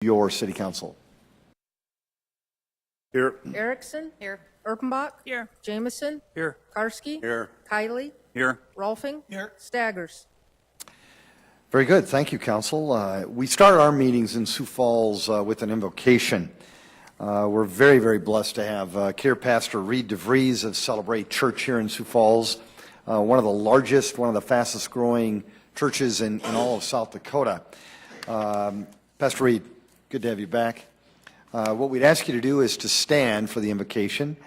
your city council. Here. Erickson. Here. Erpenbach. Here. Jameson. Here. Karski. Here. Kiley. Here. Rolfing. Here. Staggers. Very good. Thank you, Council. We start our meetings in Sioux Falls with an invocation. We're very, very blessed to have Care Pastor Reed DeVries of Celebrate Church here in Sioux Falls, one of the largest, one of the fastest growing churches in all of South Dakota. Pastor Reed, good to have you back. What we'd ask you to do is to stand for the invocation,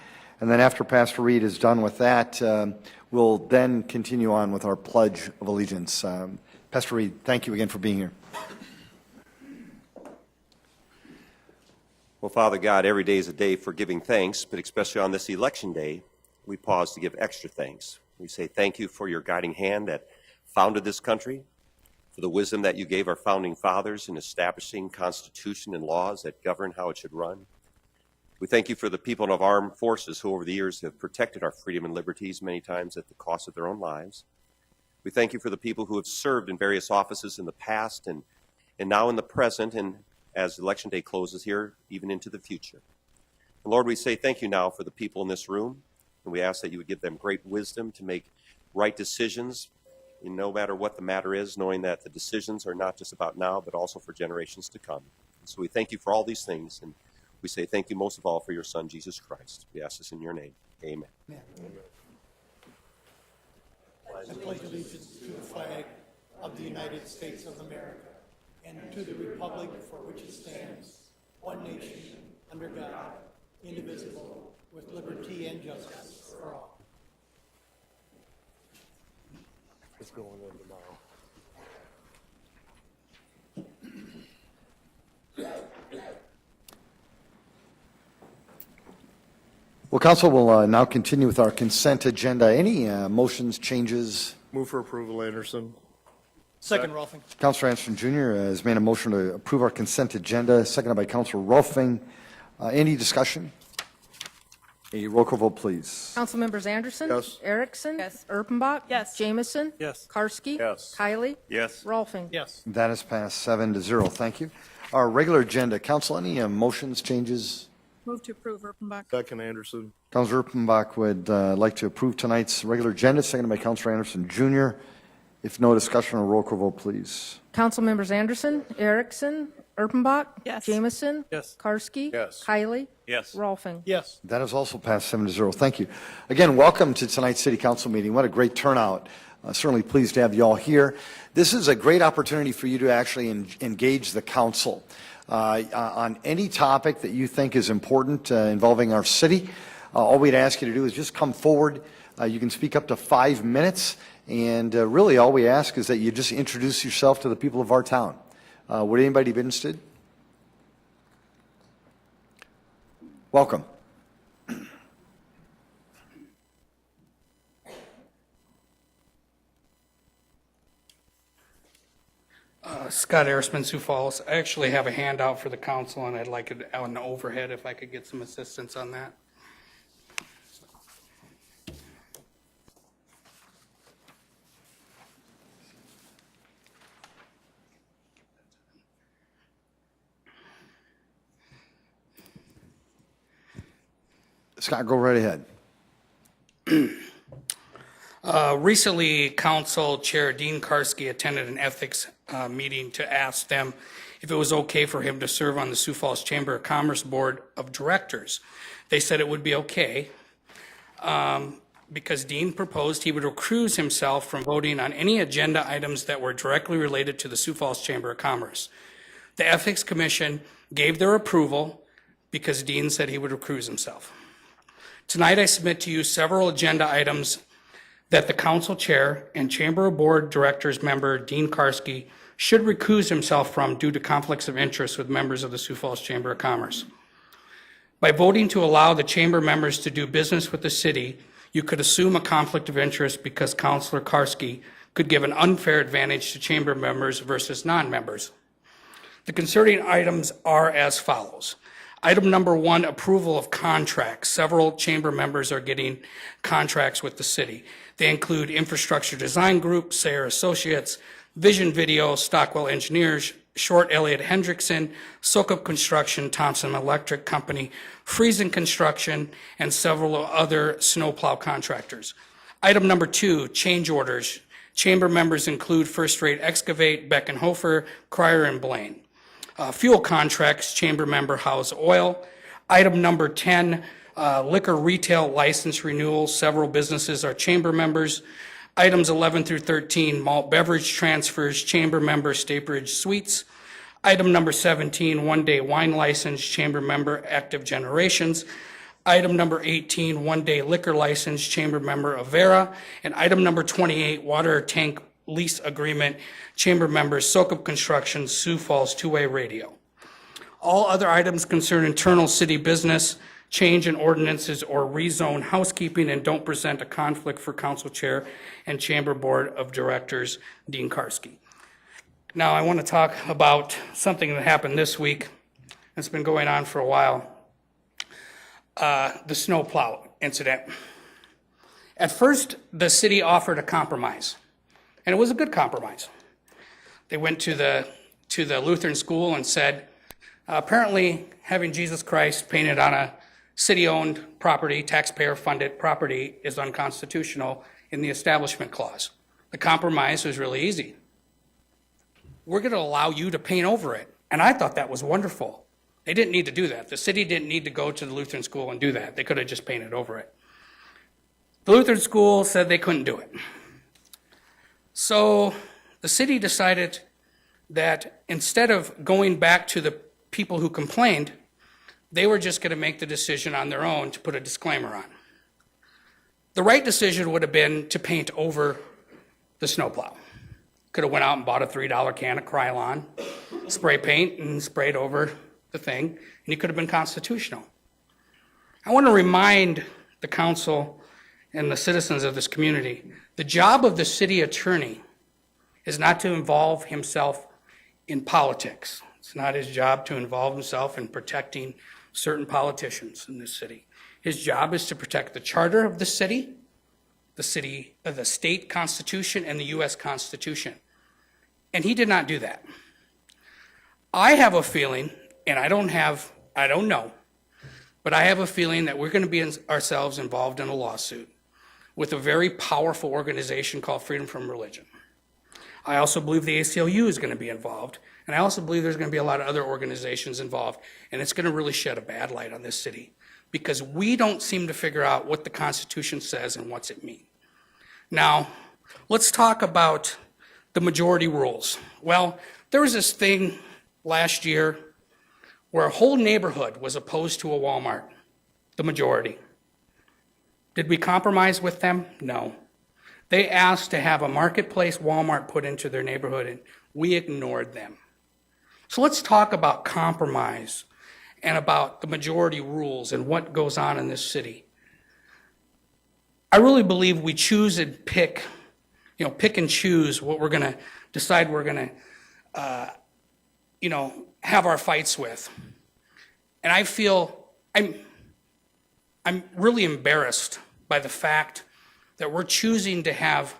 and then after Pastor Reed is done with that, we'll then continue on with our Pledge of Allegiance. Pastor Reed, thank you again for being here. Well, Father God, every day is a day for giving thanks, but especially on this election day, we pause to give extra thanks. We say thank you for your guiding hand that founded this country, for the wisdom that you gave our founding fathers in establishing constitution and laws that govern how it should run. We thank you for the people of armed forces who over the years have protected our freedom and liberties, many times at the cost of their own lives. We thank you for the people who have served in various offices in the past and now in the present, and as Election Day closes here, even into the future. And Lord, we say thank you now for the people in this room, and we ask that you would give them great wisdom to make right decisions, no matter what the matter is, knowing that the decisions are not just about now, but also for generations to come. And so we thank you for all these things, and we say thank you most of all for your Son, Jesus Christ. We ask this in your name. Amen. Amen. I pledge allegiance to the flag of the United States of America and to the republic for which it stands, one nation, under God, indivisible, with liberty and justice for all. It's going in tomorrow. Well, Council will now continue with our consent agenda. Any motions, changes? Move for approval, Anderson. Second, Rolfing. Councilor Anderson Jr. has made a motion to approve our consent agenda, seconded by Councilor Rolfing. Any discussion? A roll call vote, please. Council members Anderson. Yes. Erickson. Yes. Erpenbach. Yes. Jameson. Yes. Karski. Yes. Kiley. Yes. Rolfing. Yes. That is passed 7-0. Thank you. Our regular agenda. Council, any motions, changes? Move to approve Erpenbach. Second, Anderson. Councilor Erpenbach would like to approve tonight's regular agenda, seconded by Councilor Anderson Jr. If no discussion, a roll call vote, please. Council members Anderson. Erickson. Erpenbach. Yes. Jameson. Yes. Karski. Yes. Kiley. Yes. Rolfing. Yes. That is also passed 7-0. Thank you. Again, welcome to tonight's City Council meeting. What a great turnout. Certainly pleased to have you all here. This is a great opportunity for you to actually engage the council on any topic that you think is important involving our city. All we'd ask you to do is just come forward. You can speak up to 5 minutes. And really all we ask is that you just introduce yourself to the people of our town. Would anybody be interested? Welcome. Scott Arisman, Sioux Falls. I actually have a handout for the council, and I'd like it on the overhead if I could get some assistance on that. Scott, go right ahead. Recently, Council Chair Dean Karski attended an ethics meeting to ask them if it was okay for him to serve on the Sioux Falls Chamber of Commerce Board of Directors. They said it would be okay because Dean proposed he would recuse himself from voting on any agenda items that were directly related to the Sioux Falls Chamber of Commerce. The Ethics Commission gave their approval because Dean said he would recuse himself. Tonight, I submit to you several agenda items that the council chair and Chamber of Board Directors member Dean Karski should recuse himself from due to conflicts of interest with members of the Sioux Falls Chamber of Commerce. By voting to allow the chamber members to do business with the city, you could assume a conflict of interest because Councilor Karski could give an unfair advantage to chamber members versus non-members. The concerning items are as follows. Item number 1, approval of contracts. Several chamber members are getting contracts with the city. They include Infrastructure Design Group, Sayer Associates, Vision Video, Stockwell Engineers, Short Elliott Hendrickson, Sokup Construction, Thompson Electric Company, Friesen Construction, and several other snowplow contractors. Item number 2, change orders. Chamber members include First Rate Excavate, Beckenhofer, Cryer, and Blaine. Fuel contracts, chamber member House Oil. Item number 10, liquor retail license renewal. Several businesses are chamber members. Items 11 through 13, malt beverage transfers, chamber member Stapridge Suites. Item number 17, one-day wine license, chamber member Active Generations. Item number 18, one-day liquor license, chamber member Avera. And item number 28, water tank lease agreement, chamber members Sokup Construction, Sioux Falls two-way radio. All other items concern internal city business, change in ordinances, or rezone housekeeping, and don't present a conflict for council chair and chamber board of directors, Dean Karski. Now, I want to talk about something that happened this week. It's been going on for a while. The snowplow incident. At first, the city offered a compromise, and it was a good compromise. They went to the Lutheran school and said, apparently having Jesus Christ painted on a city-owned property, taxpayer-funded property, is unconstitutional in the Establishment Clause. The compromise was really easy. We're going to allow you to paint over it. And I thought that was wonderful. They didn't need to do that. The city didn't need to go to the Lutheran school and do that. They could have just painted over it. The Lutheran school said they couldn't do it. So the city decided that instead of going back to the people who complained, they were just going to make the decision on their own to put a disclaimer on. The right decision would have been to paint over the snowplow. Could have went out and bought a $3 can of Krylon, spray paint, and sprayed over the thing, and you could have been constitutional. I want to remind the council and the citizens of this community, the job of the city attorney is not to involve himself in politics. It's not his job to involve himself in protecting certain politicians in this city. His job is to protect the charter of the city, the state constitution, and the U.S. Constitution. And he did not do that. I have a feeling, and I don't know, but I have a feeling that we're going to be ourselves involved in a lawsuit with a very powerful organization called Freedom from Religion. I also believe the ACLU is going to be involved, and I also believe there's going to be a lot of other organizations involved, and it's going to really shed a bad light on this city because we don't seem to figure out what the Constitution says and what's it mean. Now, let's talk about the majority rules. Well, there was this thing last year where a whole neighborhood was opposed to a Walmart, the majority. Did we compromise with them? No. They asked to have a marketplace Walmart put into their neighborhood, and we ignored them. So let's talk about compromise and about the majority rules and what goes on in this city. I really believe we choose and pick and choose what we're going to decide we're going to, have our fights with. And I feel I'm really embarrassed by the fact that we're choosing to have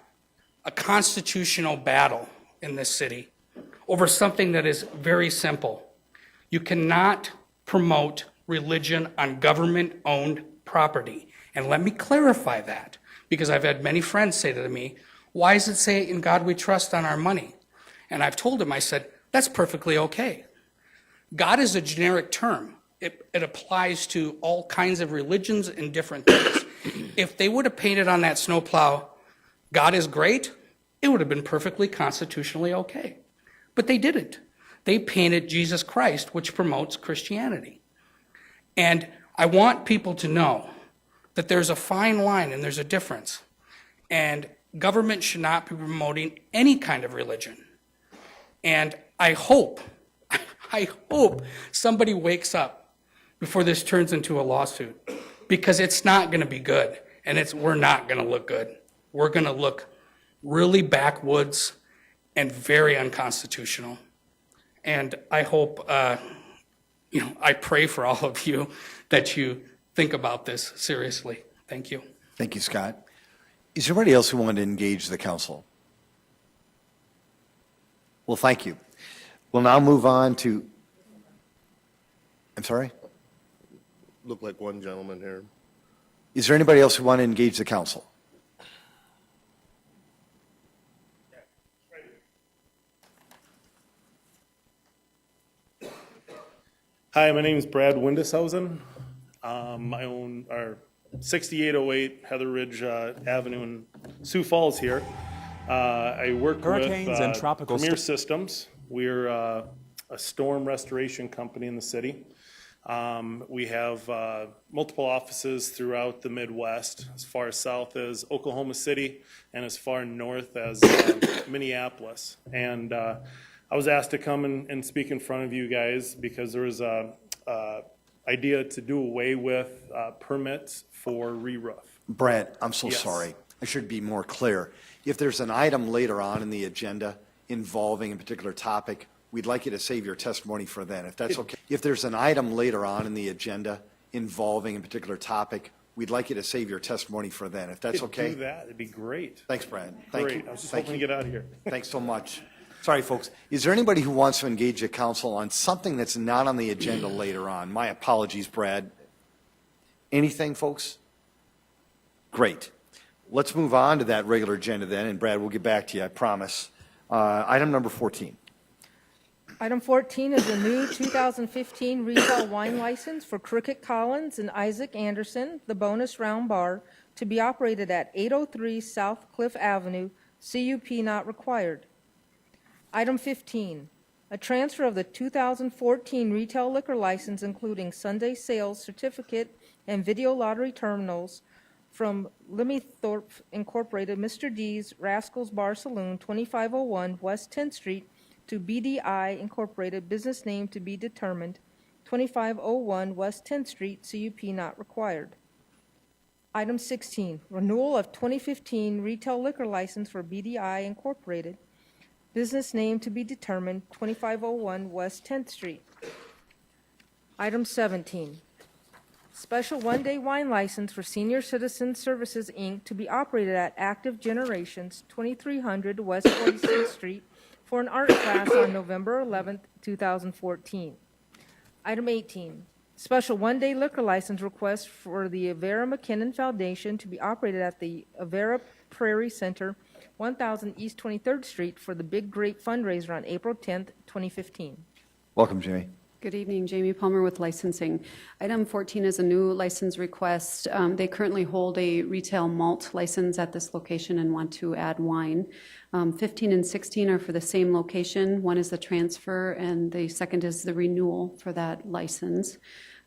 a constitutional battle in this city over something that is very simple. You cannot promote religion on government-owned property. And let me clarify that, because I've had many friends say to me, why does it say in God we trust on our money? And I've told them, I said, that's perfectly okay. God is a generic term. It applies to all kinds of religions and different things. If they would have painted on that snowplow, God is great, it would have been perfectly constitutionally okay. But they didn't. They painted Jesus Christ, which promotes Christianity. And I want people to know that there's a fine line and there's a difference. And government should not be promoting any kind of religion. And I hope somebody wakes up before this turns into a lawsuit, because it's not going to be good, and we're not going to look good. We're going to look really backwoods and very unconstitutional. And I hope, I pray for all of you that you think about this seriously. Thank you. Thank you, Scott. Is there anybody else who wanted to engage the council? Well, thank you. We'll now move on to, I'm sorry? Look like one gentleman here. Is there anybody else who want to engage the council? Hi, my name is Brad Windeshausen. I own our 6808 Heather Ridge Avenue in Sioux Falls here. I work Hurricanes with and tropical Premier Systems. We're a storm restoration company in the city. We have multiple offices throughout the Midwest, as far south as Oklahoma City and as far north as Minneapolis. And I was asked to come and speak in front of you guys because there was a idea to do away with permits for re-roof. Brad, I'm so Yes. sorry. I should be more clear. If there's an item later on in the agenda involving a particular topic, we'd like you to save your testimony for then, if that's okay. If there's an item later on in the agenda involving a particular topic, we'd like you to save your testimony for then, if that's Could okay. do that, it'd be great. Thanks, Brad. Thank Great, you. I was just Thank hoping you. to get out of here. Thanks so much. Sorry, folks. Is there anybody who wants to engage the council on something that's not on the agenda later on? My apologies, Brad. Anything, folks? Great. Let's move on to that regular agenda then, and Brad, we'll get back to you, I promise. Item number 14. Item 14 is a new 2015 retail wine license for Cricket Collins and Isaac Anderson, the Bonus Round Bar, to be operated at 803 South Cliff Avenue, CUP not required. Item 15, a transfer of the 2014 retail liquor license, including Sunday sales certificate and video lottery terminals, from Limithorpe Incorporated, Mr. D's Rascals Bar Saloon, 2501 West 10th Street, to BDI Incorporated, business name to be determined, 2501 West 10th Street, CUP not required. Item 16, renewal of 2015 retail liquor license for BDI Incorporated, business name to be determined, 2501 West 10th Street. Item 17, special one-day wine license for Senior Citizen Services, Inc. to be operated at Active Generations, 2300 West 46th Street, for an art class on November 11, 2014. Item 18, special one-day liquor license request for the Avera McKinnon Foundation to be operated at the Avera Prairie Center, 1000 East 23rd Street, for the Big Grape fundraiser on April 10th, 2015. Welcome, Jamie. Good evening, Jamie Palmer with licensing. Item 14 is a new license request. They currently hold a retail malt license at this location and want to add wine. 15 and 16 are for the same location. One is the transfer, and the second is the renewal for that license.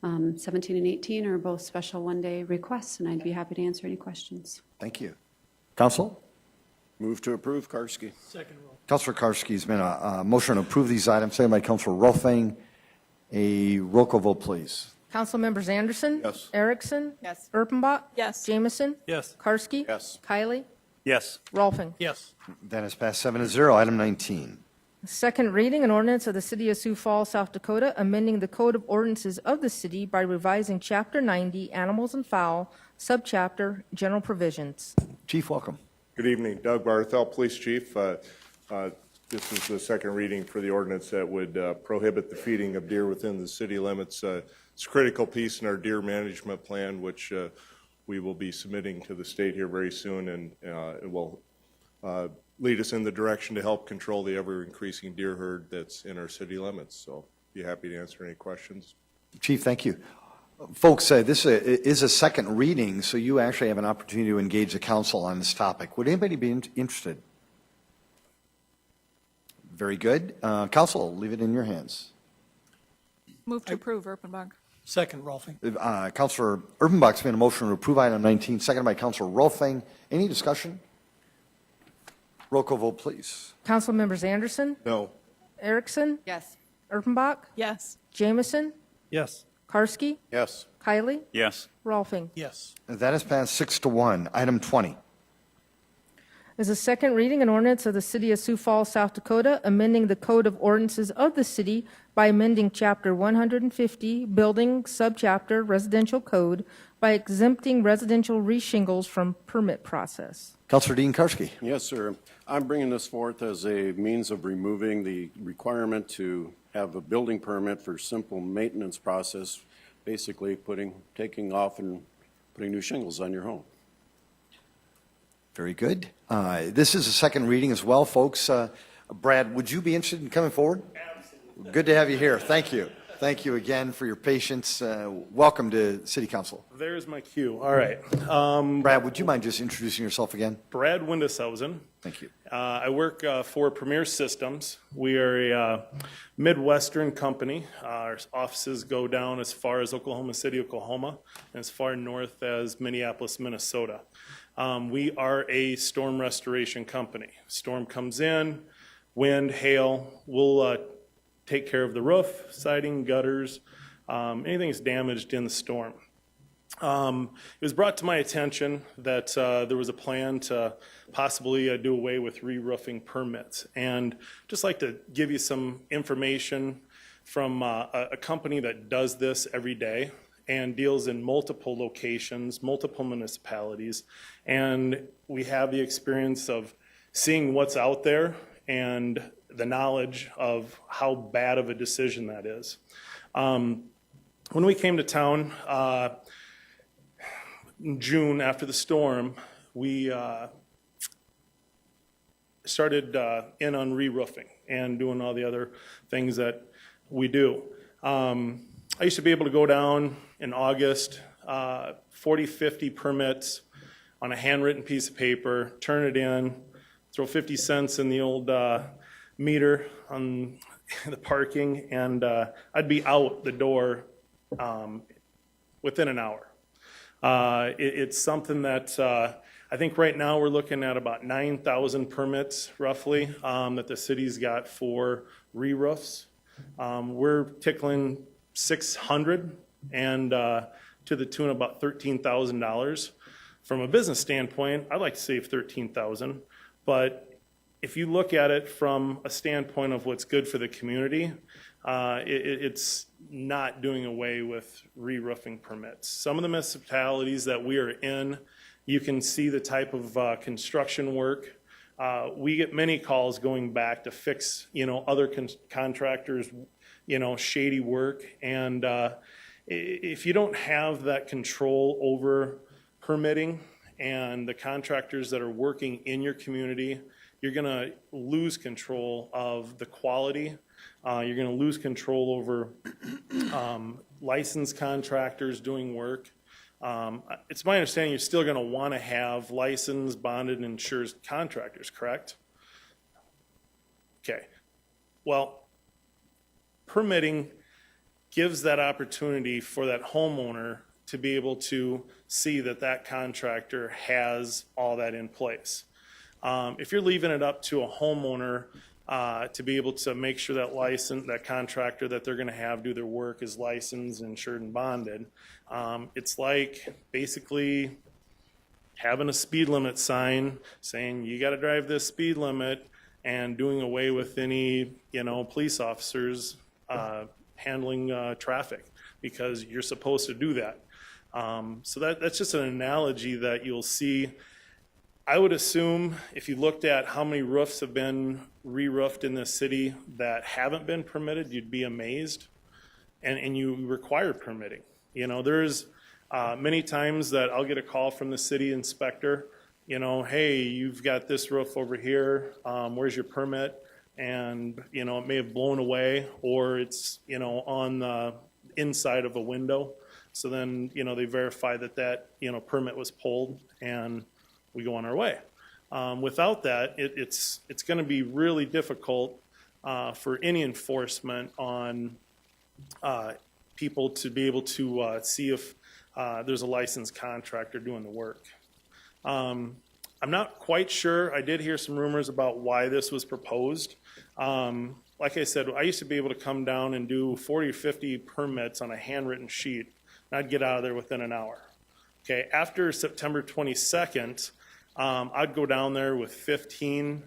17 and 18 are both special one-day requests, and I'd be happy to answer any questions. Thank you. Council? Move to approve, Karski. Second roll. Councilor Karski's been a motion to approve these items, second by Councilor Rolfing. A roll call vote, please. Council members Anderson. Yes. Erickson. Yes. Erpenbach. Yes. Jamison. Yes. Karski. Yes. Kylie. Yes. Rolfing. Yes. That is passed 7-0. Item 19. Second reading, an ordinance of the City of Sioux Falls, South Dakota, amending the Code of Ordinances of the city by revising Chapter 90, Animals and Fowl, Subchapter, General Provisions. Chief, welcome. Good evening, Doug Barthel, Police Chief. This is the second reading for the ordinance that would prohibit the feeding of deer within the city limits. It's a critical piece in our deer management plan, which we will be submitting to the state here very soon, and it will lead us in the direction to help control the ever-increasing deer herd that's in our city limits. So be happy to answer any questions. Chief, thank you. Folks, this is a second reading, so you actually have an opportunity to engage the council on this topic. Would anybody be interested? Very good. Council, I'll leave it in your hands. Move to approve, Erpenbach. Second, Rolfing. Councilor Erpenbach's made a motion to approve item 19, seconded by Councilor Rolfing. Any discussion? Roll call vote, please. Council members Anderson. No. Erickson. Yes. Erpenbach. Yes. Jamison. Yes. Karski. Yes. Kylie. Yes. Rolfing. Yes. That is passed 6-1. Item 20. Is a second reading, an ordinance of the City of Sioux Falls, South Dakota, amending the Code of Ordinances of the city by amending Chapter 150, Building, Subchapter, Residential Code, by exempting residential reshingles from permit process. Councilor Dean Karski. Yes, sir. I'm bringing this forth as a means of removing the requirement to have a building permit for simple maintenance process, basically taking off and putting new shingles on your home. Very good. This is a second reading as well, folks. Brad, would you be interested in coming forward? Absolutely. Good to have you here. Thank you. Thank you again for your patience. Welcome to City Council. There's my cue. All right. Brad, would you mind just introducing yourself again? Brad Windeshausen. Thank you. I work for Premier Systems. We are a Midwestern company. Our offices go down as far as Oklahoma City, Oklahoma, and as far north as Minneapolis, Minnesota. We are a storm restoration company. Storm comes in, wind, hail, we'll take care of the roof, siding, gutters, anything that's damaged in the storm. It was brought to my attention that there was a plan to possibly do away with re-roofing permits. And just like to give you some information from a company that does this every day and deals in multiple locations, multiple municipalities. And we have the experience of seeing what's out there and the knowledge of how bad of a decision that is. When we came to town in June after the storm, we started in on re-roofing and doing all the other things that we do. I used to be able to go down in August, 40, 50 permits on a handwritten piece of paper, turn it in, throw 50 cents in the old meter on the parking, and I'd be out the door within an hour. It's something that I think right now we're looking at about 9,000 permits roughly that the city's got for re-roofs. We're tickling 600 and to the tune of about $13,000. From a business standpoint, I'd like to save $13,000, but if you look at it from a standpoint of what's good for the community, it's not doing away with re-roofing permits. Some of the municipalities that we are in, you can see the type of construction work. We get many calls going back to fix, other contractors, shady work. And if you don't have that control over permitting and the contractors that are working in your community, you're going to lose control of the quality. You're going to lose control over licensed contractors doing work. It's my understanding you're still going to want to have licensed, bonded, and insured contractors, correct? Okay. Well, permitting gives that opportunity for that homeowner to be able to see that that contractor has all that in place. If you're leaving it up to a homeowner to be able to make sure that contractor that they're going to have do their work is licensed, insured, and bonded, it's like basically having a speed limit sign saying you got to drive this speed limit and doing away with any police officers handling traffic because you're supposed to do that. So that's just an analogy that you'll see. I would assume if you looked at how many roofs have been re-roofed in this city that haven't been permitted, you'd be amazed. And you require permitting. There's many times that I'll get a call from the city inspector, hey, you've got this roof over here, where's your permit? And, it may have blown away or it's, on the inside of a window. So then, they verify that permit was pulled and we go on our way. Without that, it's going to be really difficult for any enforcement on people to be able to see if there's a licensed contractor doing the work. I'm not quite sure. I did hear some rumors about why this was proposed. Like I said, I used to be able to come down and do 40 or 50 permits on a handwritten sheet, and I'd get out of there within an hour. Okay, after September 22nd, I'd go down there with 15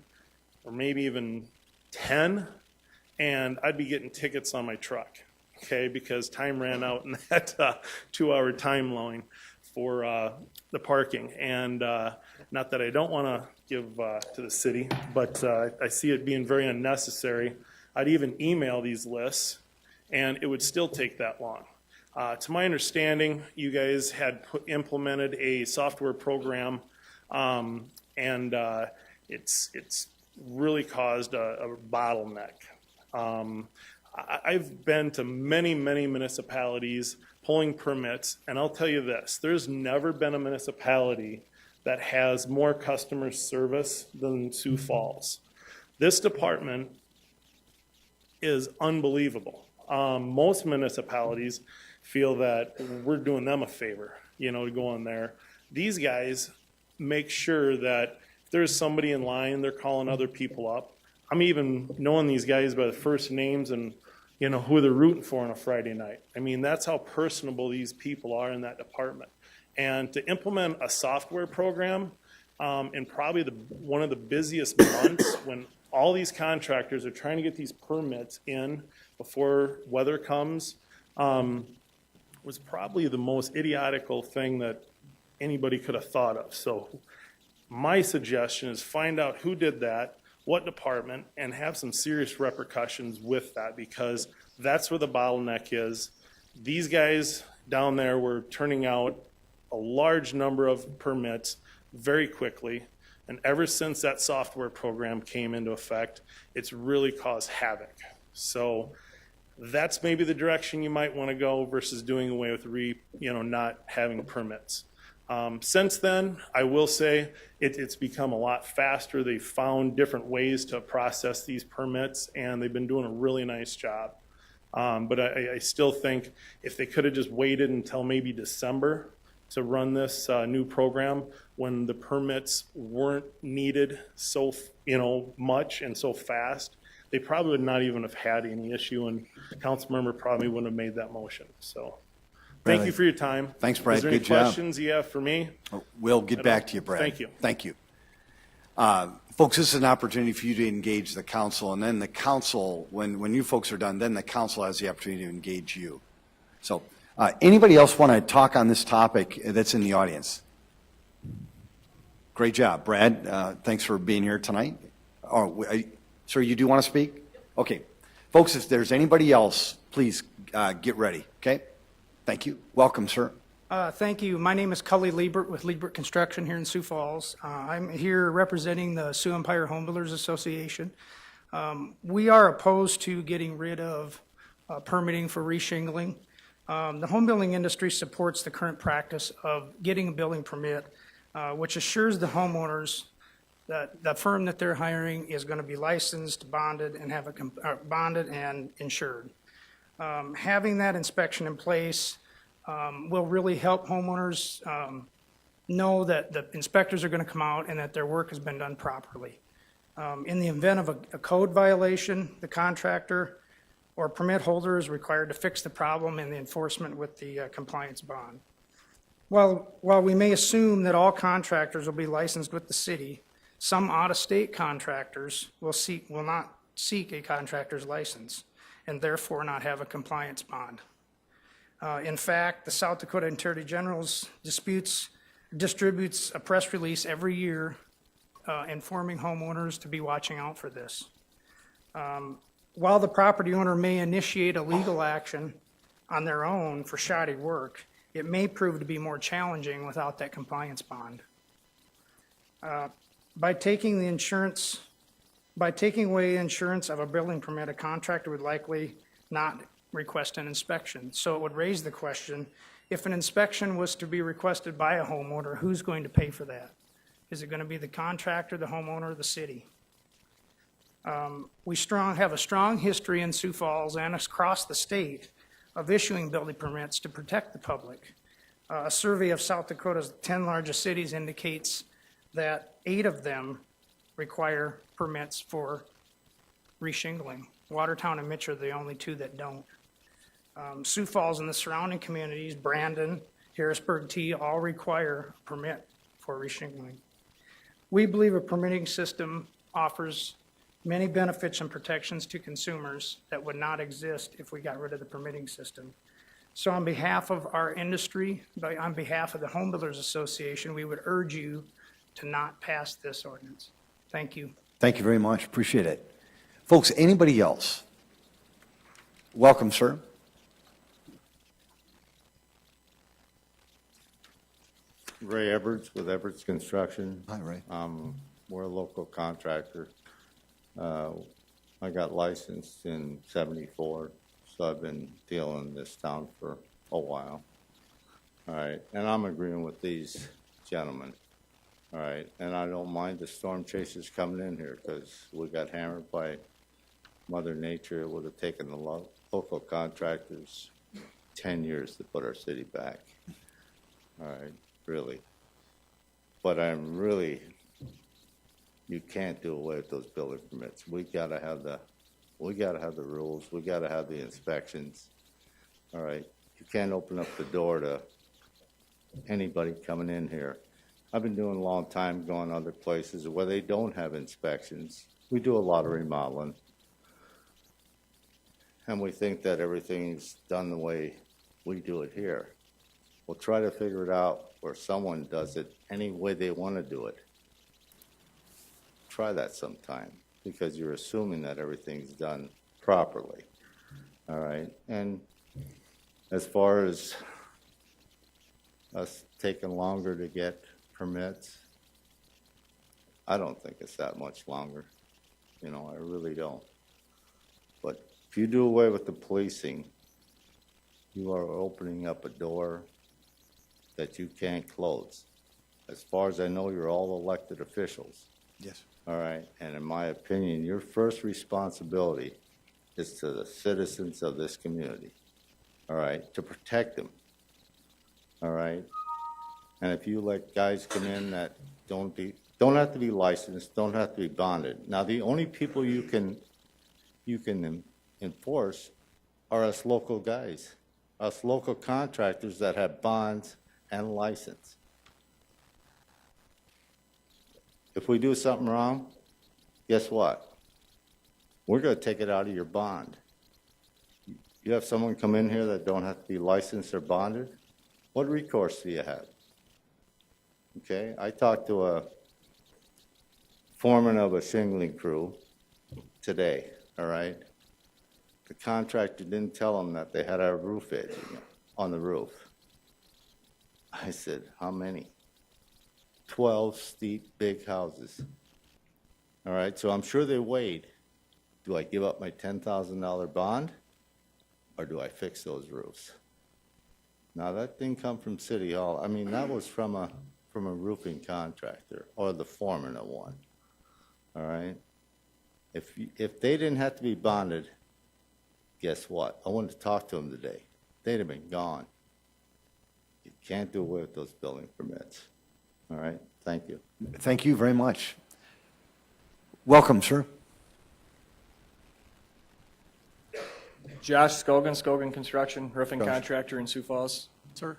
or maybe even 10, and I'd be getting tickets on my truck, okay, because time ran out in that 2-hour time line for the parking. And not that I don't want to give to the city, but I see it being very unnecessary. I'd even email these lists, and it would still take that long. To my understanding, you guys had implemented a software program, and it's really caused a bottleneck. I've been to many municipalities pulling permits, and I'll tell you this, there's never been a municipality that has more customer service than Sioux Falls. This department is unbelievable. Most municipalities feel that we're doing them a favor, to go in there. These guys make sure that if there's somebody in line, they're calling other people up. I'm even knowing these guys by the first names and, who they're rooting for on a Friday night. I mean, that's how personable these people are in that department. And to implement a software program in probably one of the busiest months when all these contractors are trying to get these permits in before weather comes, was probably the most idiotical thing that anybody could have thought of. So my suggestion is find out who did that, what department, and have some serious repercussions with that, because that's where the bottleneck is. These guys down there were turning out a large number of permits very quickly, and ever since that software program came into effect, it's really caused havoc. So that's maybe the direction you might want to go versus doing away with not having permits. Since then, I will say it's become a lot faster. They've found different ways to process these permits, and they've been doing a really nice job. But I still think if they could have just waited until maybe December to run this new program when the permits weren't needed so much and so fast, they probably would not even have had any issue, and the council member probably wouldn't have made that motion. So thank you for your time. Thanks, Brad. Is there any Good job. questions you have for me? We'll get back to you, Brad. Thank you. Thank you. Folks, this is an opportunity for you to engage the council, and then the council, when you folks are done, then the council has the opportunity to engage you. So anybody else want to talk on this topic that's in the audience? Great job, Brad. Thanks for being here tonight. Sir, you do want to speak? Okay. Folks, if there's anybody else, please get ready, okay? Thank you. Welcome, sir. Thank you. My name is Cully Liebert with Liebert Construction here in Sioux Falls. I'm here representing the Sioux Empire Home Builders Association. We are opposed to getting rid of permitting for reshingling. The home building industry supports the current practice of getting a building permit, which assures the homeowners that the firm that they're hiring is going to be licensed, bonded, and bonded and insured. Having that inspection in place will really help homeowners know that the inspectors are going to come out and that their work has been done properly. In the event of a code violation, the contractor or permit holder is required to fix the problem in the enforcement with the compliance bond. While we may assume that all contractors will be licensed with the city, some out-of-state contractors will not seek a contractor's license and therefore not have a compliance bond. In fact, the South Dakota Attorney General's distributes a press release every year informing homeowners to be watching out for this. While the property owner may initiate a legal action on their own for shoddy work, it may prove to be more challenging without that compliance bond. By taking away insurance of a building permit, a contractor would likely not request an inspection. So it would raise the question, if an inspection was to be requested by a homeowner, who's going to pay for that? Is it going to be the contractor, the homeowner, or the city? We have a strong history in Sioux Falls and across the state of issuing building permits to protect the public. A survey of South Dakota's 10 largest cities indicates that 8 of them require permits for reshingling. Watertown and Mitch are the only 2 that don't. Sioux Falls and the surrounding communities, Brandon, Harrisburg T, all require a permit for reshingling. We believe a permitting system offers many benefits and protections to consumers that would not exist if we got rid of the permitting system. So on behalf of our industry, on behalf of the Home Builders Association, we would urge you to not pass this ordinance. Thank you. Thank you very much. Appreciate it. Folks, anybody else? Welcome, sir. Ray Edwards with Edwards Construction. Hi, Ray. We're a local contractor. I got licensed in '74, so I've been dealing in this town for a while. All right, and I'm agreeing with these gentlemen. All right, and I don't mind the storm chasers coming in here because we got hammered by Mother Nature. It would have taken the local contractors 10 years to put our city back. All right. Really. But you can't do away with those building permits. We gotta have the rules. We gotta have the inspections. All right. You can't open up the door to anybody coming in here. I've been doing a long time going other places where they don't have inspections. We do a lot of remodeling. And we think that everything's done the way we do it here. We'll try to figure it out where someone does it any way they want to do it. Try that sometime, because you're assuming that everything's done properly. All right? And as far as us taking longer to get permits, I don't think it's that much longer. You know, I really don't. But if you do away with the policing, you are opening up a door that you can't close. As far as I know, you're all elected officials. Yes. All right, and in my opinion, your first responsibility is to the citizens of this community, all right, to protect them, all right? And if you let guys come in that don't have to be licensed, don't have to be bonded. Now, the only people you can enforce are us local guys, us local contractors that have bonds and license. If we do something wrong, guess what? We're going to take it out of your bond. You have someone come in here that don't have to be licensed or bonded, what recourse do you have? Okay, I talked to a foreman of a shingling crew today, all right? The contractor didn't tell him that they had a roof edge on the roof. I said, how many? 12 steep, big houses. All right, so I'm sure they weighed. Do I give up my $10,000 bond, or do I fix those roofs? Now, that didn't come from City Hall. I mean, that was from a roofing contractor, or the foreman of one. All right? If they didn't have to be bonded, guess what? I wanted to talk to them today. They'd have been gone. You can't do away with those building permits. All right? Thank you. Thank you very much. Welcome, sir. Josh Scogan Construction, roofing Josh. contractor in Sioux Falls. Sir,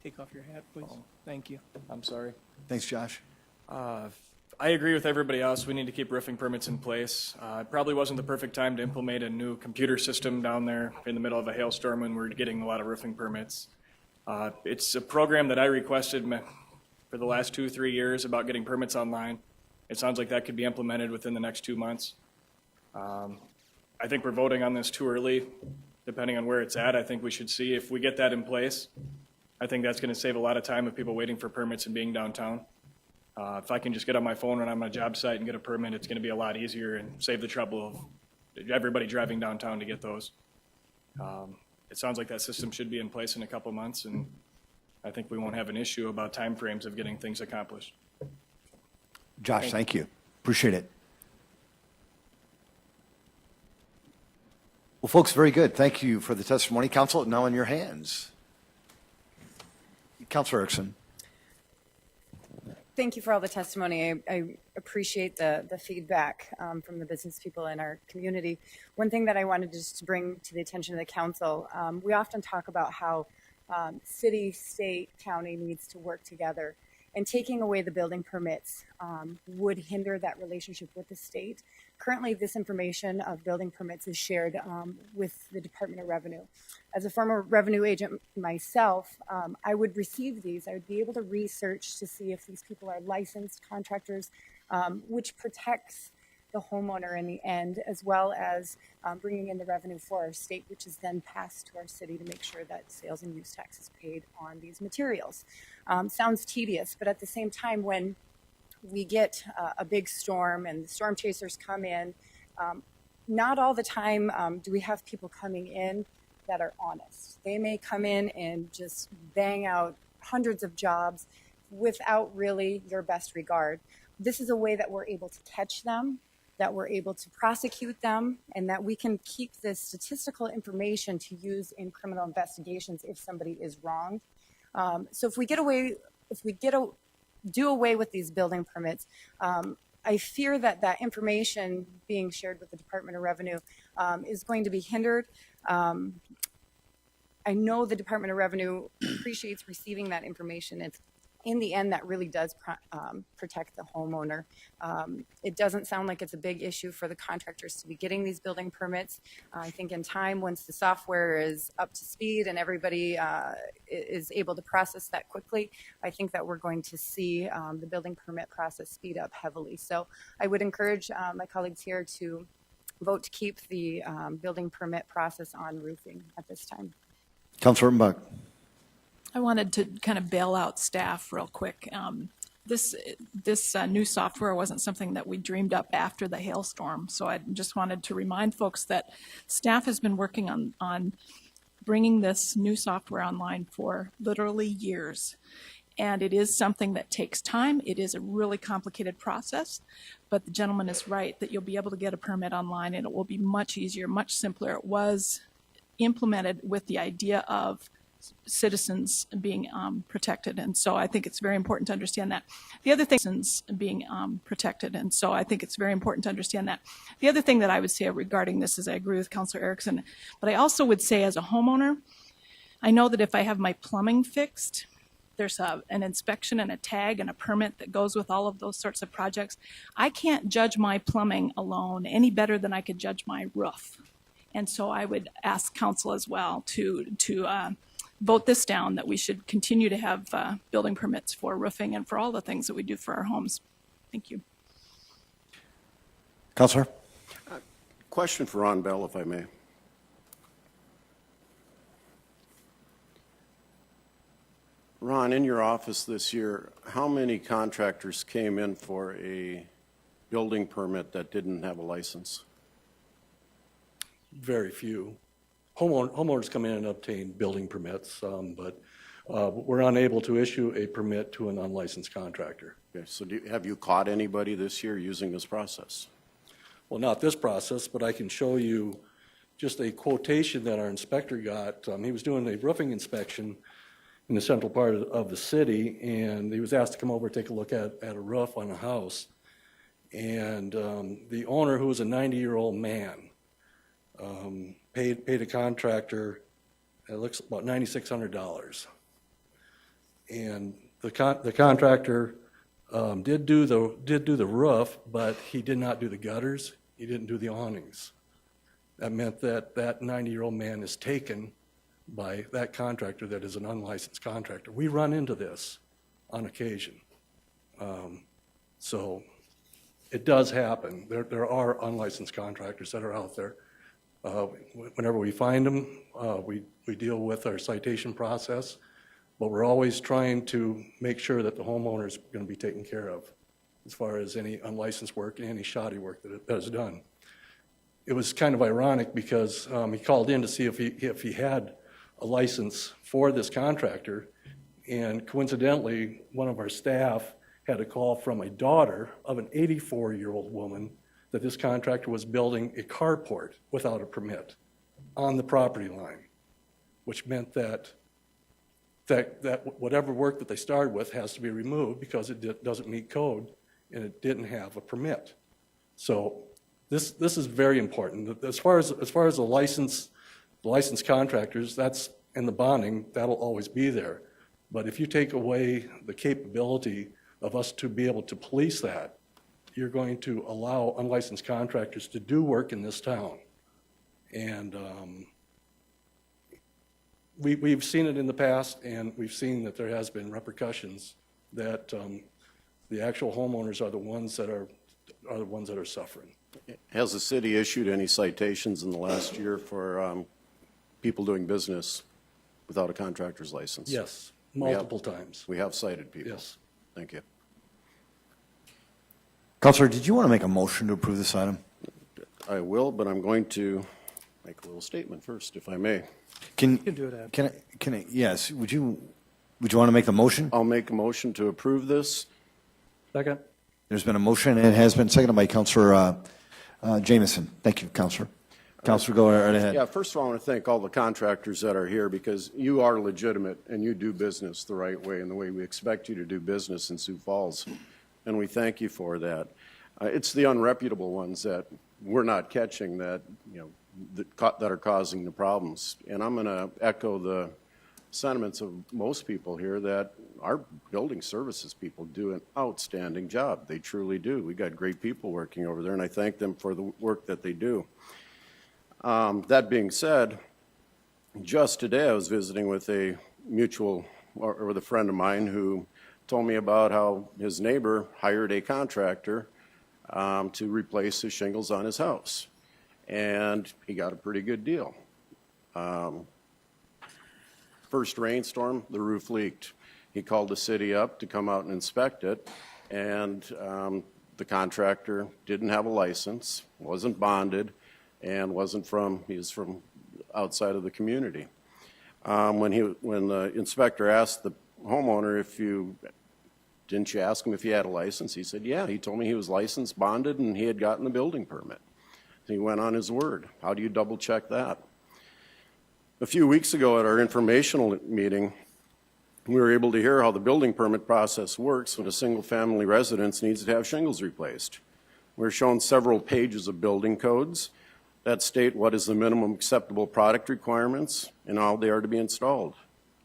take off your hat, please. Thank you. I'm sorry. Thanks, Josh. I agree with everybody else. We need to keep roofing permits in place. It probably wasn't the perfect time to implement a new computer system down there in the middle of a hailstorm when we're getting a lot of roofing permits. It's a program that I requested for the last 2-3 years about getting permits online. It sounds like that could be implemented within the next 2 months. I think we're voting on this too early, depending on where it's at. I think we should see if we get that in place. I think that's going to save a lot of time of people waiting for permits and being downtown. If I can just get on my phone when I'm on a job site and get a permit, it's going to be a lot easier and save the trouble of everybody driving downtown to get those. It sounds like that system should be in place in a couple months, and I think we won't have an issue about timeframes of getting things accomplished. Josh, thank you. Appreciate it. Well, folks, very good. Thank you for the testimony. Council, now in your hands. Councilor Erickson. Thank you for all the testimony. I appreciate the feedback from the business people in our community. One thing that I wanted just to bring to the attention of the council, we often talk about how city, state, county needs to work together. And taking away the building permits would hinder that relationship with the state. Currently, this information of building permits is shared with the Department of Revenue. As a former revenue agent myself, I would receive these. I would be able to research to see if these people are licensed contractors, which protects the homeowner in the end, as well as bringing in the revenue for our state, which is then passed to our city to make sure that sales and use tax is paid on these materials. Sounds tedious, but at the same time, when we get a big storm and the storm chasers come in, not all the time do we have people coming in that are honest. They may come in and just bang out hundreds of jobs without really your best regard. This is a way that we're able to catch them, that we're able to prosecute them, and that we can keep this statistical information to use in criminal investigations if somebody is wronged. So if we do away with these building permits, I fear that that information being shared with the Department of Revenue is going to be hindered. I know the Department of Revenue appreciates receiving that information. It's in the end that really does protect the homeowner. It doesn't sound like it's a big issue for the contractors to be getting these building permits. I think in time, once the software is up to speed and everybody is able to process that quickly, I think that we're going to see the building permit process speed up heavily. So I would encourage my colleagues here to vote to keep the building permit process on roofing at this time. Councilor Buck. I wanted to kind of bail out staff real quick. This new software wasn't something that we dreamed up after the hailstorm, so I just wanted to remind folks that staff has been working on bringing this new software online for literally years. And it is something that takes time. It is a really complicated process, but the gentleman is right that you'll be able to get a permit online and it will be much easier, much simpler. It was implemented with the idea of citizens being protected, and so I think it's very important to understand that. The other thing, citizens being protected, and so I think it's very important to understand that. The other thing that I would say regarding this is I agree with Councilor Erickson, but I also would say as a homeowner, I know that if I have my plumbing fixed, there's an inspection and a tag and a permit that goes with all of those sorts of projects. I can't judge my plumbing alone any better than I could judge my roof, and so I would ask council as well to vote this down, that we should continue to have building permits for roofing and for all the things that we do for our homes. Thank you. Councilor? Question for Ron Bell, if I may. Ron, in your office this year, how many contractors came in for a building permit that didn't have a license? Very few. Homeowners come in and obtain building permits, but we're unable to issue a permit to an unlicensed contractor. Okay, so have you caught anybody this year using this process? Well, not this process, but I can show you just a quotation that our inspector got. He was doing a roofing inspection in the central part of the city, and he was asked to come over and take a look at a roof on a house. And the owner, who was a 90-year-old man, paid a contractor, it looks about $9,600. And the contractor did do the roof, but he did not do the gutters. He didn't do the awnings. That meant that 90-year-old man is taken by that contractor that is an unlicensed contractor. We run into this on occasion. So it does happen. There are unlicensed contractors that are out there. Whenever we find them, we deal with our citation process, but we're always trying to make sure that the homeowner is going to be taken care of as far as any unlicensed work and any shoddy work that is done. It was kind of ironic because he called in to see if he had a license for this contractor, and coincidentally, one of our staff had a call from a daughter of an 84-year-old woman that this contractor was building a carport without a permit on the property line, which meant that whatever work that they started with has to be removed because it doesn't meet code and it didn't have a permit. So this is very important. As far as the licensed contractors, that's in the bonding, that'll always be there. But if you take away the capability of us to be able to police that, you're going to allow unlicensed contractors to do work in this town. And we've seen it in the past, and we've seen that there has been repercussions that the actual homeowners are the ones that are suffering. Has the city issued any citations in the last year for people doing business without a contractor's license? Yes, multiple times. We have cited people. Yes. Thank you. Counselor, did you want to make a motion to approve this item? I will, but I'm going to make a little statement first, if I may. Can do it, Ed. Can I, yes, would you want to make the motion? I'll make a motion to approve this. Second. There's been a motion, and it has been seconded by Counselor Jameson. Thank you, Counselor. Counselor, go right ahead. Yeah, first of all, I want to thank all the contractors that are here because you are legitimate and you do business the right way and the way we expect you to do business in Sioux Falls, and we thank you for that. It's the unreputable ones that we're not catching that, that are causing the problems. And I'm going to echo the sentiments of most people here that our building services people do an outstanding job. They truly do. We got great people working over there, and I thank them for the work that they do. That being said, just today I was visiting with a with a friend of mine who told me about how his neighbor hired a contractor to replace his shingles on his house, and he got a pretty good deal. First rainstorm, the roof leaked. He called the city up to come out and inspect it, and the contractor didn't have a license, wasn't bonded, and he was from outside of the community. When the inspector asked the homeowner didn't you ask him if he had a license? He said, yeah, he told me he was licensed, bonded, and he had gotten the building permit. He went on his word. How do you double check that? A few weeks ago at our informational meeting, we were able to hear how the building permit process works when a single-family residence needs to have shingles replaced. We're shown several pages of building codes that state what is the minimum acceptable product requirements and how they are to be installed.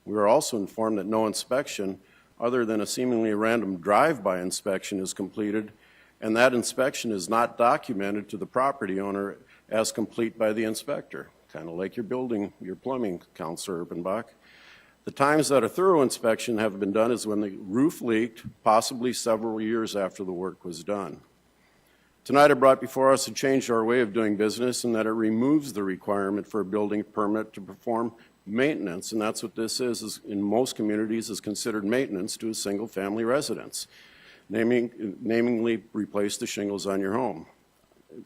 We were also informed that no inspection other than a seemingly random drive-by inspection is completed, and that inspection is not documented to the property owner as complete by the inspector, kind of like your plumbing, Councilor Urbanbach. The times that a thorough inspection have been done is when the roof leaked, possibly several years after the work was done. Tonight I brought before us a change to our way of doing business in that it removes the requirement for a building permit to perform maintenance, and that's what this is in most communities is considered maintenance to a single-family residence, namely replace the shingles on your home.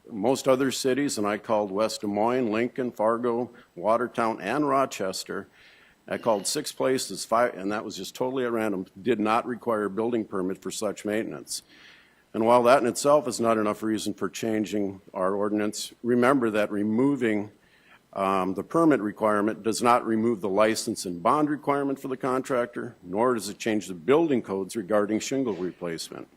Most other cities, and I called West Des Moines, Lincoln, Fargo, Watertown, and Rochester, I called 6 places, 5, and that was just totally at random, did not require a building permit for such maintenance. And while that in itself is not enough reason for changing our ordinance, remember that removing the permit requirement does not remove the license and bond requirement for the contractor, nor does it change the building codes regarding shingle replacement.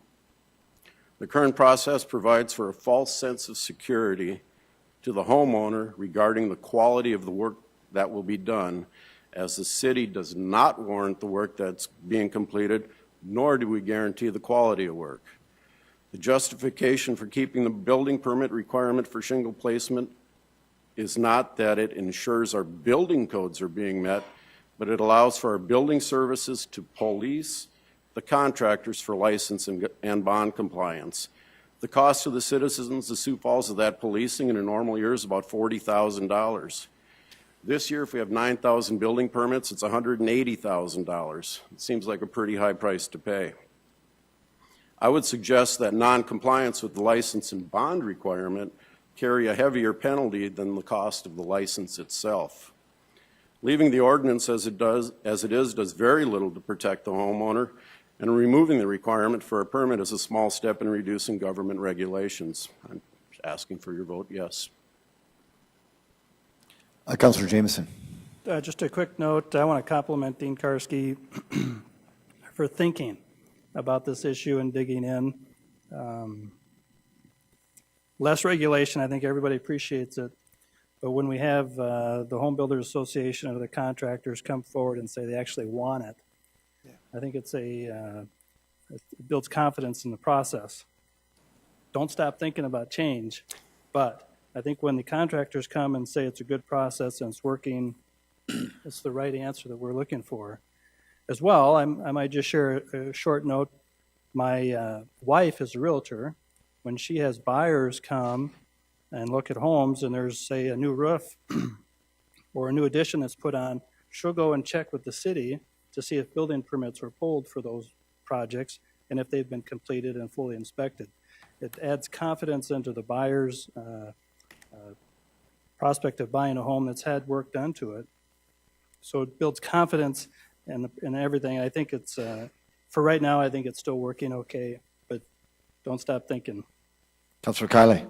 The current process provides for a false sense of security to the homeowner regarding the quality of the work that will be done, as the city does not warrant the work that's being completed, nor do we guarantee the quality of work. The justification for keeping the building permit requirement for shingle placement is not that it ensures our building codes are being met, but it allows for our building services to police the contractors for license and bond compliance. The cost to the citizens of Sioux Falls of that policing in a normal year is about $40,000. This year, if we have 9,000 building permits, it's $180,000. It seems like a pretty high price to pay. I would suggest that non-compliance with the license and bond requirement carry a heavier penalty than the cost of the license itself. Leaving the ordinance as it is does very little to protect the homeowner, and removing the requirement for a permit is a small step in reducing government regulations. I'm asking for your vote, yes. Councilor Jameson. Just a quick note, I want to compliment Dean Karski for thinking about this issue and digging in. Less regulation, I think everybody appreciates it, but when we have the Home Builders Association or the contractors come forward and say they actually want it, I think it builds confidence in the process. don't stop thinking about change. But I think when the contractors come and say it's a good process and it's working, it's the right answer that we're looking for. As well, I might just share a short note. My wife is a realtor. When she has buyers come and look at homes and there's, say, a new roof or a new addition that's put on, she'll go and check with the city to see if building permits were pulled for those projects and if they've been completed and fully inspected. It adds confidence into the buyer's prospect of buying a home that's had work done to it. So it builds confidence in everything. I think it's, for right now, I think it's still working okay, but don't stop thinking. Councilor Kiley.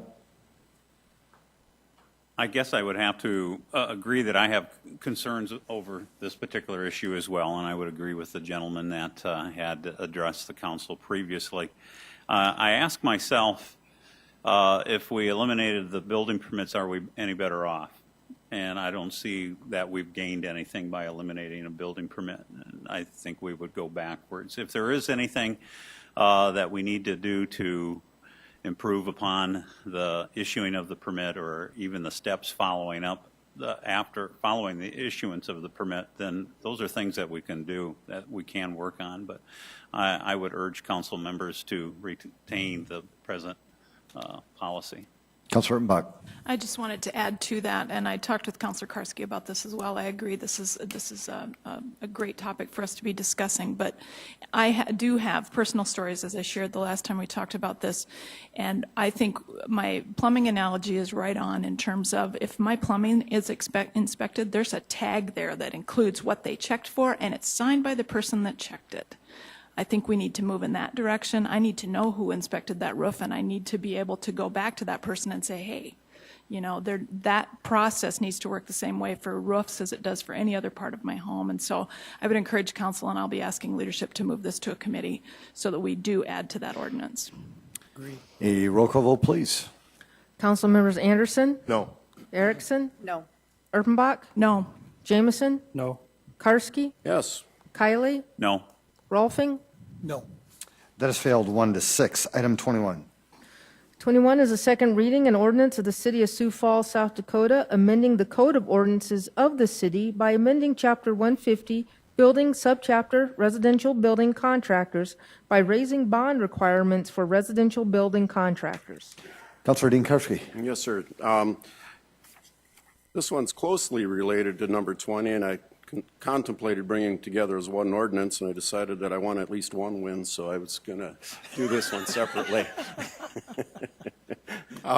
I guess I would have to agree that I have concerns over this particular issue as well, and I would agree with the gentleman that had addressed the council previously. I ask myself, if we eliminated the building permits, are we any better off? And I don't see that we've gained anything by eliminating a building permit. I think we would go backwards. If there is anything that we need to do to improve upon the issuing of the permit or even the steps following up after following the issuance of the permit, then those are things that we can do, that we can work on. But I would urge council members to retain the present policy. Councilor Rittenbach. I just wanted to add to that, and I talked with Councilor Karski about this as well. I agree this is a great topic for us to be discussing, but I do have personal stories, as I shared the last time we talked about this, and I think my plumbing analogy is right on in terms of if my plumbing is inspected, there's a tag there that includes what they checked for, and it's signed by the person that checked it. I think we need to move in that direction. I need to know who inspected that roof, and I need to be able to go back to that person and say, hey, you know, that process needs to work the same way for roofs as it does for any other part of my home. And so I would encourage council, and I'll be asking leadership to move this to a committee so that we do add to that ordinance. A roll call vote, please. Council members Anderson, No. Erickson, No. Erpenbach, No. Jameson, No. Karski, Yes. Kiley, No. Rolfing. No. That has failed 1-6. Item 21. 21 is a second reading, an ordinance of the City of Sioux Falls, South Dakota, amending the Code of Ordinances of the city by amending Chapter 150, Building, Subchapter, Residential Building Contractors, by raising bond requirements for residential building contractors. Councilor Dean Karski. Yes, sir. This one's closely related to number 20, and I contemplated bringing together as one ordinance, and I decided that I want at least one win, so I was going to do this one separately.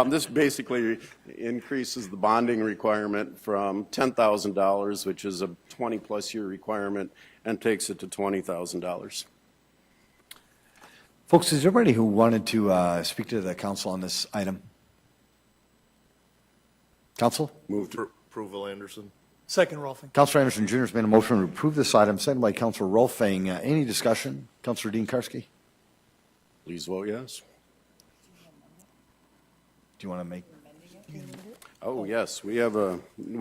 This basically increases the bonding requirement from $10,000, which is a 20-plus year requirement, and takes it to $20,000. Folks, is there anybody who wanted to speak to the council on this item? Council? Move to Approval, Anderson. Second, Rolfing. Councilor Anderson Jr. has made a motion to approve this item, seconded by Councilor Rolfing. Any discussion? Councilor Dean Karski? Please vote yes. Do you want to make? Oh, yes, we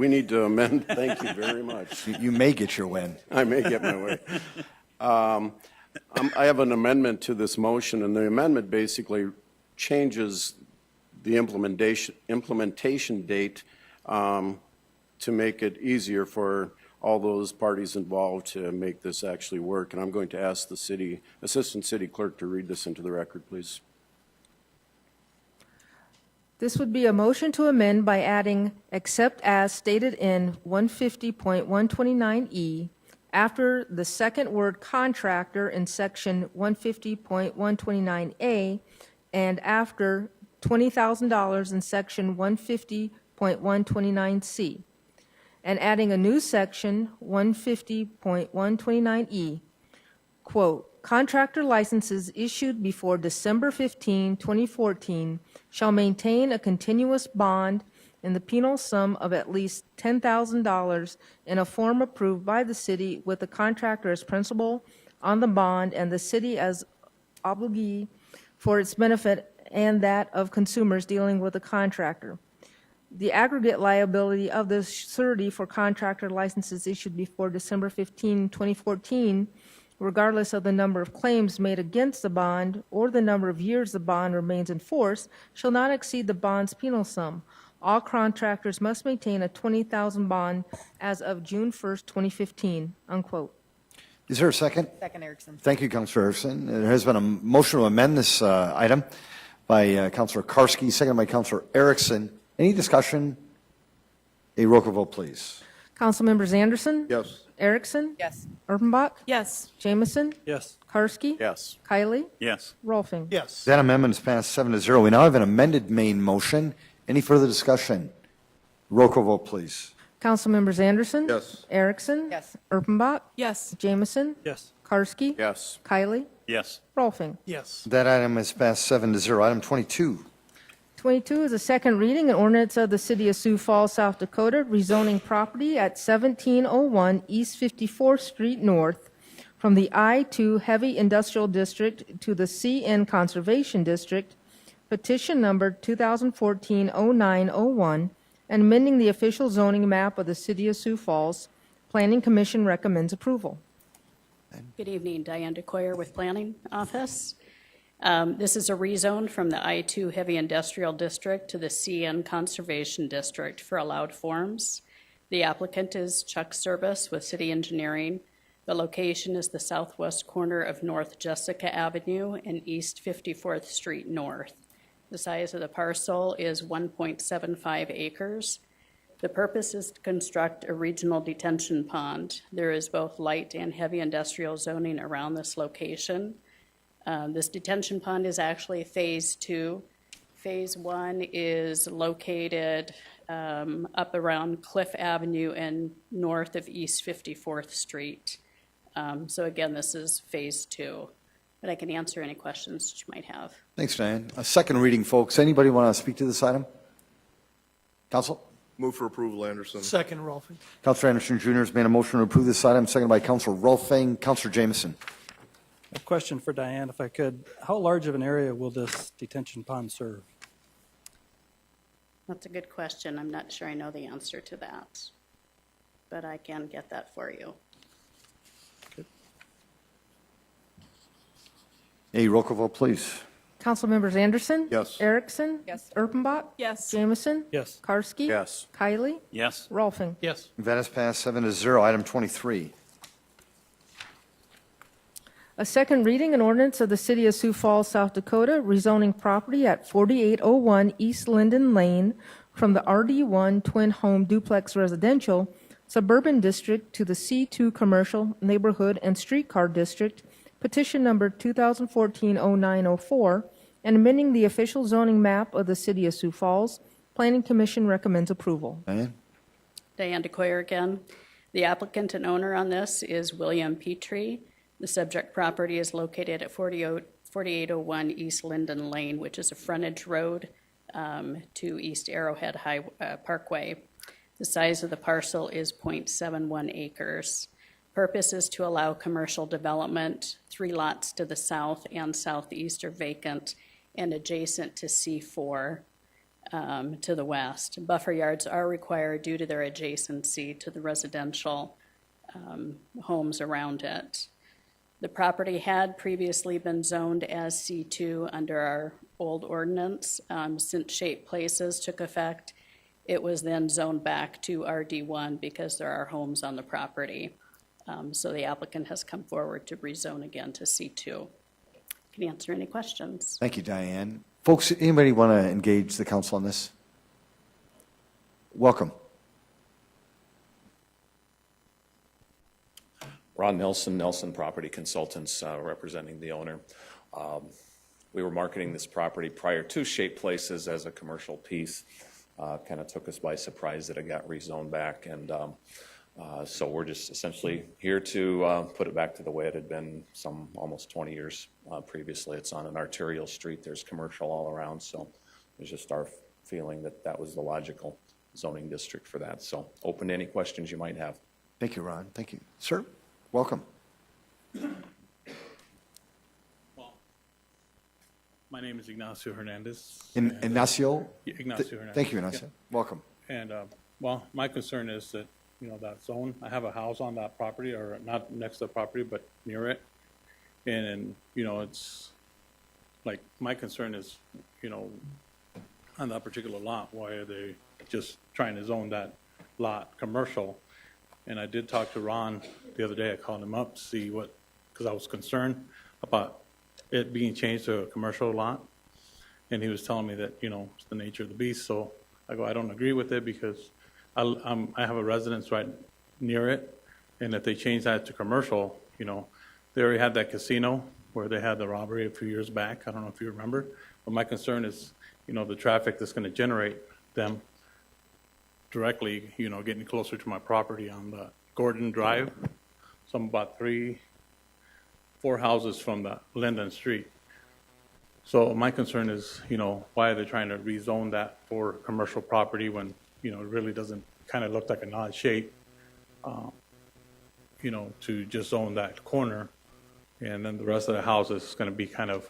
need to amend. Thank you very much. You may get your win. I may get my way. I have an amendment to this motion, and the amendment basically changes the implementation date to make it easier for all those parties involved to make this actually work. And I'm going to ask the Assistant City Clerk to read this into the record, please. This would be a motion to amend by adding, except as stated in 150.129E, after the second word contractor in section 150.129A, and after $20,000 in section 150.129C, and adding a new section 150.129E, quote, contractor licenses issued before December 15, 2014 shall maintain a continuous bond in the penal sum of at least $10,000 in a form approved by the city with the contractor as principal on the bond and the city as obligee for its benefit and that of consumers dealing with the contractor. The aggregate liability of the surety for contractor licenses issued before December 15, 2014 regardless of the number of claims made against the bond or the number of years the bond remains in force, shall not exceed the bond's penal sum. All contractors must maintain a $20,000 bond as of June 1st, 2015, unquote. Is there a second? Second, Erickson. Thank you, Councilor Erickson. There has been a motion to amend this item by Councilor Karski, seconded by Councilor Erickson. Any discussion? A roll call vote, please. Council members Anderson? Yes. Erickson? Yes. Erpenbach? Yes. Jamison? Yes. Karski? Yes. Kylie? Yes. Rolfing? Yes. That amendment is passed 7-0. We now have an amended main motion. Any further discussion? Roll call vote, please. Council members Anderson? Yes. Erickson? Yes. Erpenbach? Yes. Jamison? Yes. Karski? Yes. Kylie? Yes. Rolfing? Yes. That item is passed 7-0. Item 22. 22 is a second reading, an ordinance of the City of Sioux Falls, South Dakota, rezoning property at 1701 East 54th Street North from the I-2 Heavy Industrial District to the CN Conservation District, petition number 2014-0901, and amending the official zoning map of the City of Sioux Falls. Planning Commission recommends approval. Good evening, Diane DeCoyer with Planning Office. This is a rezone from the I-2 Heavy Industrial District to the CN Conservation District for allowed forms. The applicant is Chuck Service with City Engineering. The location is the southwest corner of North Jessica Avenue and East 54th Street North. The size of the parcel is 1.75 acres. The purpose is to construct a regional detention pond. There is both light and heavy industrial zoning around this location. This detention pond is actually Phase 2. Phase 1 is located up around Cliff Avenue and north of East 54th Street. So again, this is Phase 2. But I can answer any questions that you might have. Thanks, Diane. A second reading, folks. Anybody want to speak to this item? Council? Move for approval, Anderson. Second, Rolfing. Councilor Anderson Jr. has made a motion to approve this item, seconded by Councilor Rolfing. Councilor Jamison. A question for Diane, if I could. How large of an area will this detention pond serve? That's a good question. I'm not sure I know the answer to that, but I can get that for you. A roll call vote, please. Council members Anderson? Yes. Erickson? Yes. Erpenbach? Yes. Jamison? Yes. Karski? Yes. Kylie? Yes. Rolfing? Yes. That is passed 7-0. Item 23. A second reading, an ordinance of the City of Sioux Falls, South Dakota, rezoning property at 4801 East Linden Lane from the RD1 Twin Home Duplex Residential Suburban District to the C2 Commercial Neighborhood and Streetcar District, petition number 2014-0904, and amending the official zoning map of the City of Sioux Falls. Planning Commission recommends approval. Diane? Diane DeCoyer again. The applicant and owner on this is William Petrie. The subject property is located at 4801 East Linden Lane, which is a frontage road to East Arrowhead Parkway. The size of the parcel is 0.71 acres. Purpose is to allow commercial development. 3 lots to the south and southeast are vacant and adjacent to C4 to the west. Buffer yards are required due to their adjacency to the residential homes around it. The property had previously been zoned as C2 under our old ordinance. Since Shape Places took effect, it was then zoned back to RD1 because there are homes on the property. So the applicant has come forward to rezone again to C2. Can answer any questions. Thank you, Diane. Folks, anybody want to engage the council on this? Welcome. Ron Nelson, Nelson Property Consultants, representing the owner. We were marketing this property prior to Shape Places as a commercial piece. Kind of took us by surprise that it got rezoned back, and so we're just essentially here to put it back to the way it had been some almost 20 years previously. It's on an arterial street. There's commercial all around, so it was just our feeling that that was the logical zoning district for that. So open to any questions you might have. Thank you, Ron. Thank you. Sir, welcome. Well, my name is Ignacio Hernandez. Ignacio? Ignacio Hernandez. Thank you, Ignacio. Yeah. Welcome. And, well, my concern is that that zone. I have a house on that property, or not next to the property, but near it. And, it's, like, my concern is, on that particular lot, why are they just trying to zone that lot commercial? And I did talk to Ron the other day. I called him up to see because I was concerned about it being changed to a commercial lot. And he was telling me that, it's the nature of the beast. So I go, I don't agree with it because I have a residence right near it. And if they change that to commercial, they already had that casino where they had the robbery a few years back. I don't know if you remember. But my concern is, the traffic that's going to generate them directly, getting closer to my property on the Gordon Drive. So I'm about 3-4 houses from the Linden Street. So my concern is, why are they trying to rezone that for commercial property when, it really doesn't kind of look like an odd shape, to just zone that corner. And then the rest of the houses is going to be kind of